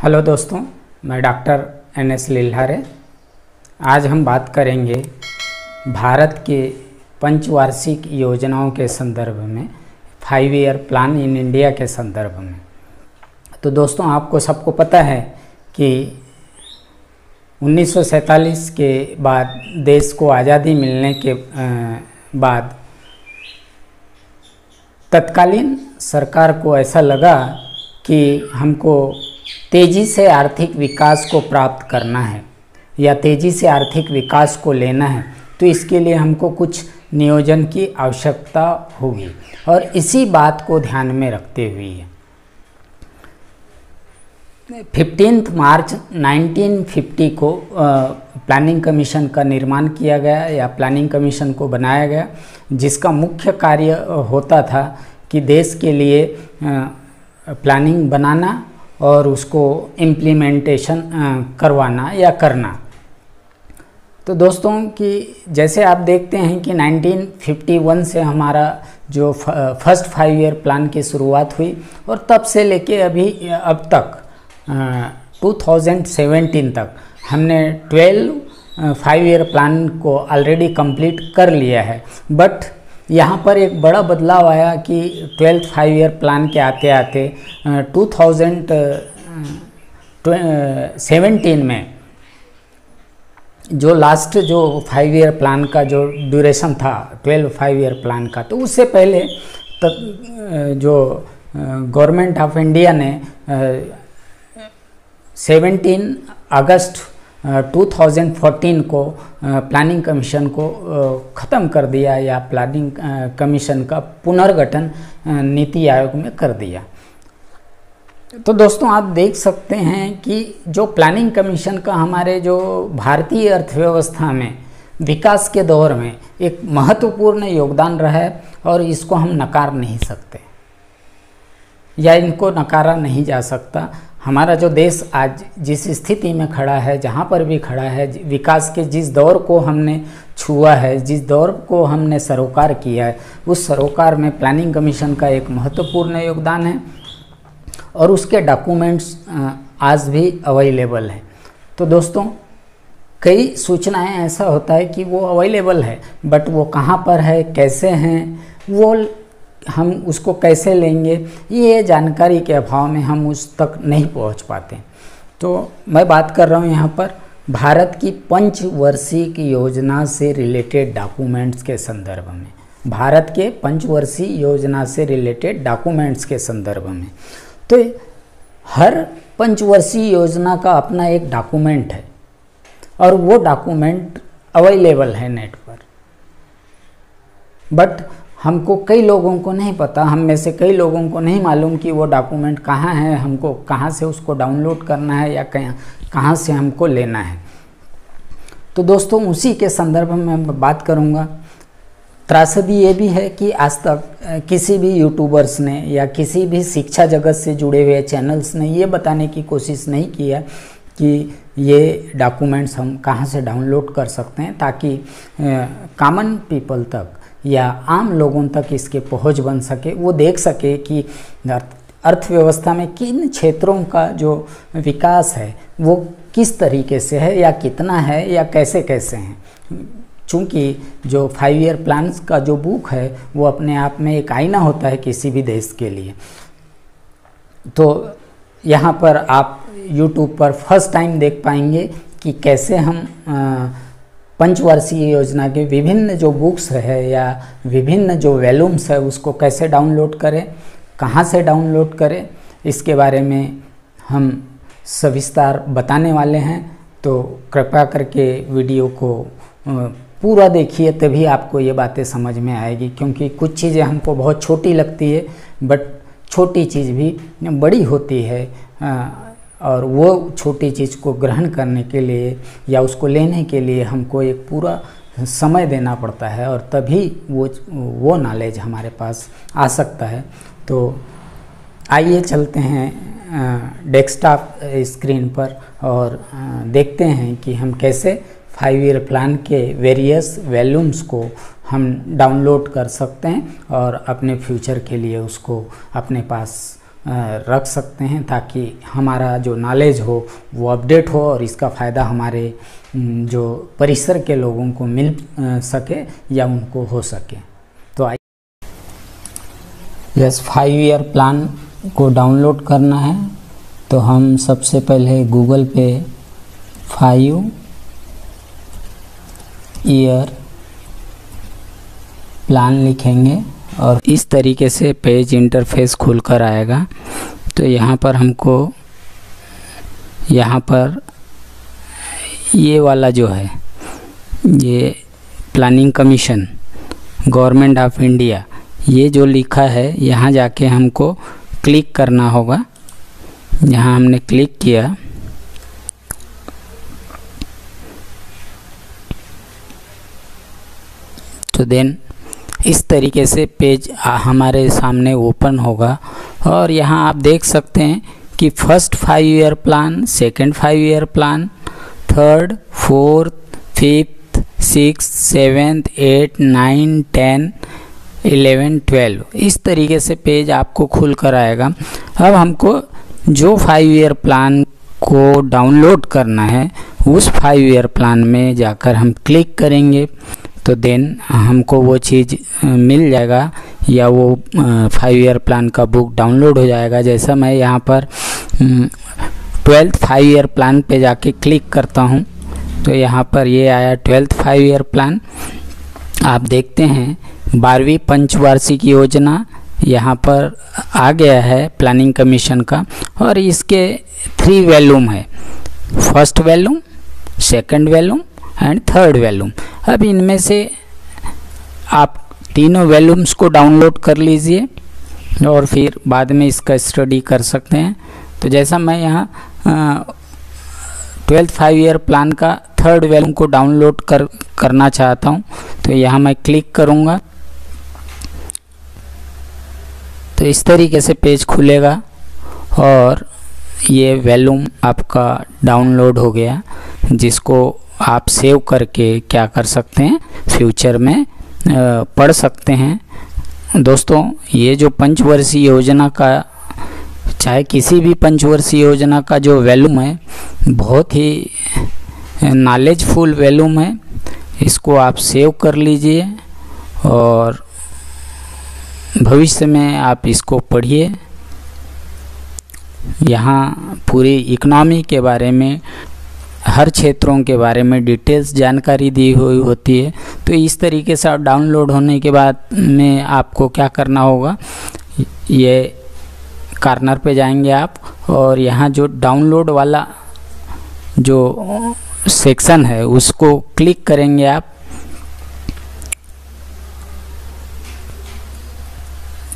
Hello दोस्तों, मैं doctor NS लील्हारे। आज हम बात करेंगे भारत के पंचवार्षिक योजनाओं के संदर्भ में, 5 ईयर प्लान इन इंडिया के संदर्भ में। तो दोस्तों, आपको सबको पता है कि 1947 के बाद देश को आज़ादी मिलने के बाद तत्कालीन सरकार को ऐसा लगा कि हमको तेज़ी से आर्थिक विकास को प्राप्त करना है या तेज़ी से आर्थिक विकास को लेना है, तो इसके लिए हमको कुछ नियोजन की आवश्यकता होगी। और इसी बात को ध्यान में रखते हुए 15 मार्च 1950 को प्लानिंग कमीशन का निर्माण किया गया या प्लानिंग कमीशन को बनाया गया, जिसका मुख्य कार्य होता था कि देश के लिए प्लानिंग बनाना और उसको इम्प्लीमेंटेशन करवाना या करना। तो दोस्तों कि जैसे आप देखते हैं कि 1951 से हमारा जो फर्स्ट 5 ईयर प्लान की शुरुआत हुई और तब से लेके अब तक 2017 तक हमने 12 5 ईयर प्लान को ऑलरेडी कंप्लीट कर लिया है। बट यहाँ पर एक बड़ा बदलाव आया कि 12th 5 ईयर प्लान के आते आते 2017 में जो लास्ट जो 5 ईयर प्लान का जो ड्यूरेशन था 12 5 ईयर प्लान का, तो उससे पहले तक जो गवर्नमेंट ऑफ इंडिया ने 17 अगस्त 2014 को प्लानिंग कमीशन को ख़त्म कर दिया या प्लानिंग कमीशन का पुनर्गठन नीति आयोग में कर दिया। तो दोस्तों, आप देख सकते हैं कि जो प्लानिंग कमीशन का हमारे जो भारतीय अर्थव्यवस्था में विकास के दौर में एक महत्वपूर्ण योगदान रहा है और इसको हम नकार नहीं सकते या इनको नकारा नहीं जा सकता। हमारा जो देश आज जिस स्थिति में खड़ा है, जहाँ पर भी खड़ा है, विकास के जिस दौर को हमने छुआ है, जिस दौर को हमने सरोकार किया है, उस सरोकार में प्लानिंग कमीशन का एक महत्वपूर्ण योगदान है और उसके डॉक्यूमेंट्स आज भी अवेलेबल हैं। तो दोस्तों, कई सूचनाएं ऐसा होता है कि वो अवेलेबल है, बट वो कहाँ पर है, कैसे हैं, वो हम उसको कैसे लेंगे, ये जानकारी के अभाव में हम उस तक नहीं पहुंच पाते। तो मैं बात कर रहा हूं यहाँ पर भारत की पंचवर्षीय योजना से रिलेटेड डॉक्यूमेंट्स के संदर्भ में, भारत के पंचवर्षीय योजना से रिलेटेड डॉक्यूमेंट्स के संदर्भ में। तो हर पंचवर्षीय योजना का अपना एक डॉक्यूमेंट है और वो डॉक्यूमेंट अवेलेबल है नेट पर, बट हमको कई लोगों को नहीं पता, हम में से कई लोगों को नहीं मालूम कि वो डॉक्यूमेंट कहाँ है, हमको कहाँ से उसको डाउनलोड करना है या कहाँ से हमको लेना है। तो दोस्तों, उसी के संदर्भ में मैं बात करूँगा। त्रासदी ये भी है कि आज तक किसी भी यूट्यूबर्स ने या किसी भी शिक्षा जगत से जुड़े हुए चैनल्स ने ये बताने की कोशिश नहीं की है कि ये डॉक्यूमेंट्स हम कहाँ से डाउनलोड कर सकते हैं, ताकि कॉमन पीपल तक या आम लोगों तक इसके पहुंच बन सके, वो देख सके कि अर्थव्यवस्था में किन क्षेत्रों का जो विकास है वो किस तरीके से है या कितना है या कैसे कैसे हैं। चूँकि जो 5 ईयर प्लान्स का जो बुक है वो अपने आप में एक आईना होता है किसी भी देश के लिए। तो यहाँ पर आप YouTube पर फर्स्ट टाइम देख पाएंगे कि कैसे हम पंचवर्षीय योजना के विभिन्न जो बुक्स है या विभिन्न जो वॉल्यूम्स है उसको कैसे डाउनलोड करें, कहाँ से डाउनलोड करें, इसके बारे में हम सविस्तार बताने वाले हैं। तो कृपया करके वीडियो को पूरा देखिए, तभी आपको ये बातें समझ में आएगी, क्योंकि कुछ चीज़ें हमको बहुत छोटी लगती है, बट छोटी चीज़ भी बड़ी होती है और वो छोटी चीज़ को ग्रहण करने के लिए या उसको लेने के लिए हमको एक पूरा समय देना पड़ता है और तभी वो नॉलेज हमारे पास आ सकता है। तो आइए चलते हैं डेस्कटॉप स्क्रीन पर और देखते हैं कि हम कैसे 5 ईयर प्लान के वेरियस वॉल्यूम्स को हम डाउनलोड कर सकते हैं और अपने फ्यूचर के लिए उसको अपने पास रख सकते हैं, ताकि हमारा जो नॉलेज हो वो अपडेट हो और इसका फ़ायदा हमारे जो परिसर के लोगों को मिल सके या उनको हो सके। तो यस 5 ईयर प्लान को डाउनलोड करना है तो हम सबसे पहले गूगल पे 5 ईयर प्लान लिखेंगे और इस तरीके से पेज इंटरफेस खुलकर आएगा। तो यहाँ पर हमको ये वाला जो है, ये planning commission government of India, ये जो लिखा है यहाँ जाके हमको क्लिक करना होगा। यहाँ हमने क्लिक किया तो देन इस तरीके से पेज हमारे सामने ओपन होगा और यहाँ आप देख सकते हैं कि first 5 year plan, second 5 year plan, third, fourth, fifth, 6, 7, 8, 9, 10, 11, 12 इस तरीके से पेज आपको खुल कर आएगा। अब हमको जो 5 ईयर प्लान को डाउनलोड करना है उस 5 ईयर प्लान में जाकर हम क्लिक करेंगे तो देन हमको वो चीज़ मिल जाएगा या वो 5 ईयर प्लान का बुक डाउनलोड हो जाएगा। जैसा मैं यहाँ पर 12th 5 ईयर प्लान पे जाके क्लिक करता हूँ तो यहाँ पर ये आया 12th 5 ईयर प्लान। आप देखते हैं 12वीं पंचवार्षिक योजना यहाँ पर आ गया है प्लानिंग कमीशन का और इसके 3 वॉल्यूम है, first volume, second volume and third volume. अब इनमें से आप तीनों वॉल्यूम्स को डाउनलोड कर लीजिए और फिर बाद में इसका स्टडी कर सकते हैं। तो जैसा मैं यहाँ 12th 5 ईयर प्लान का थर्ड वॉल्यूम को डाउनलोड करना चाहता हूँ तो यहाँ मैं क्लिक करूँगा तो इस तरीके से पेज खुलेगा और ये वॉल्यूम आपका डाउनलोड हो गया, जिसको आप सेव करके क्या कर सकते हैं, फ्यूचर में पढ़ सकते हैं। दोस्तों ये जो पंचवर्षीय योजना का, चाहे किसी भी पंचवर्षीय योजना का जो वॉल्यूम है बहुत ही नॉलेजफुल वॉल्यूम है, इसको आप सेव कर लीजिए और भविष्य में आप इसको पढ़िए। यहाँ पूरी इकोनॉमी के बारे में, हर क्षेत्रों के बारे में डिटेल्स जानकारी दी हुई होती है। तो इस तरीके से डाउनलोड होने के बाद में आपको क्या करना होगा, ये कॉर्नर पे जाएंगे आप और यहाँ जो डाउनलोड वाला जो सेक्शन है उसको क्लिक करेंगे आप।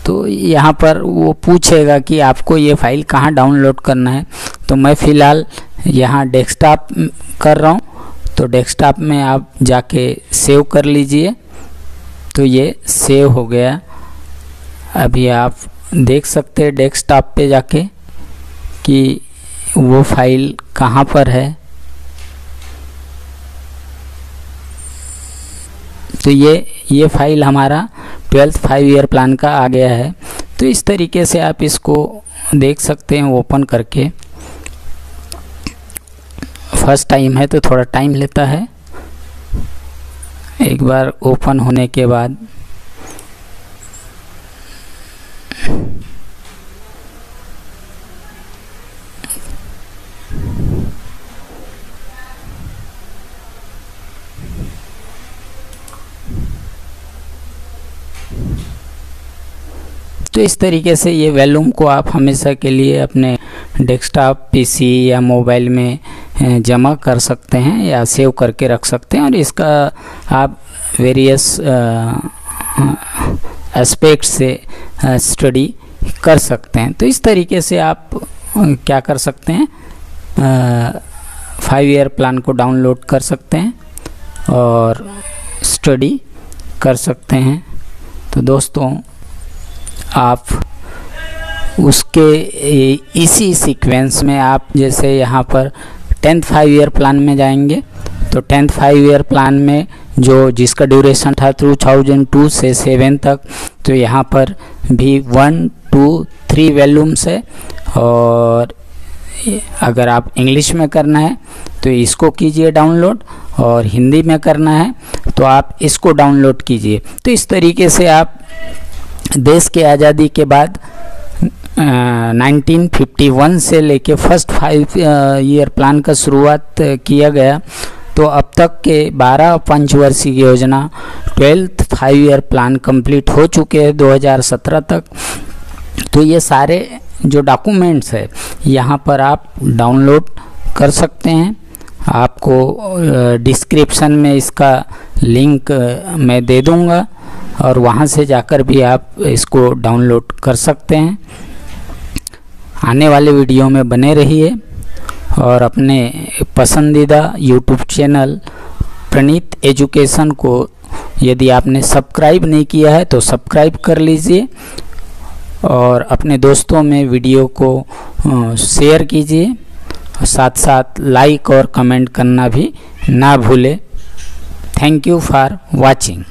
तो यहाँ पर वो पूछेगा कि आपको ये फाइल कहाँ डाउनलोड करना है। तो मैं फ़िलहाल यहाँ डेस्कटॉप कर रहा हूँ तो डेस्कटॉप में आप जाके सेव कर लीजिए। तो ये सेव हो गया। अभी आप देख सकते हैं डेस्कटॉप पे जाके कि वो फाइल कहाँ पर है। तो ये फाइल हमारा 12th 5 ईयर प्लान का आ गया है। तो इस तरीके से आप इसको देख सकते हैं ओपन करके। फर्स्ट टाइम है तो थोड़ा टाइम लेता है, एक बार ओपन होने के बाद तो इस तरीके से ये वॉल्यूम को आप हमेशा के लिए अपने डेस्कटॉप, पीसी या मोबाइल में जमा कर सकते हैं या सेव करके रख सकते हैं और इसका आप वेरियस एस्पेक्ट से स्टडी कर सकते हैं। तो इस तरीके से आप क्या कर सकते हैं, 5 ईयर प्लान को डाउनलोड कर सकते हैं और स्टडी कर सकते हैं। तो दोस्तों आप उसके इसी सीक्वेंस में आप जैसे यहाँ पर 10th 5 ईयर प्लान में जाएंगे तो 10th 5 ईयर प्लान में जो जिसका ड्यूरेशन था 2002 से 7 तक। तो यहाँ पर भी 1, 2, 3 वॉल्यूम्स है। और अगर आप इंग्लिश में करना है तो इसको कीजिए डाउनलोड, और हिंदी में करना है तो आप इसको डाउनलोड कीजिए। तो इस तरीके से आप देश के आज़ादी के बाद 1951 से लेके फर्स्ट 5 ईयर प्लान का शुरुआत किया गया। तो अब तक के 12 पंचवर्षीय योजना 12th 5 ईयर प्लान कंप्लीट हो चुके हैं 2017 तक। तो ये सारे जो डॉक्यूमेंट्स है यहाँ पर आप डाउनलोड कर सकते हैं। आपको डिस्क्रिप्शन में इसका लिंक मैं दे दूँगा, और वहाँ से जाकर भी आप इसको डाउनलोड कर सकते हैं। आने वाले वीडियो में बने रहिए, और अपने पसंदीदा यूट्यूब चैनल प्रणीत एजुकेशन को यदि आपने सब्सक्राइब नहीं किया है तो सब्सक्राइब कर लीजिए, और अपने दोस्तों में वीडियो को शेयर कीजिए, साथ साथ लाइक और कमेंट करना भी ना भूलें। Thank you for watching.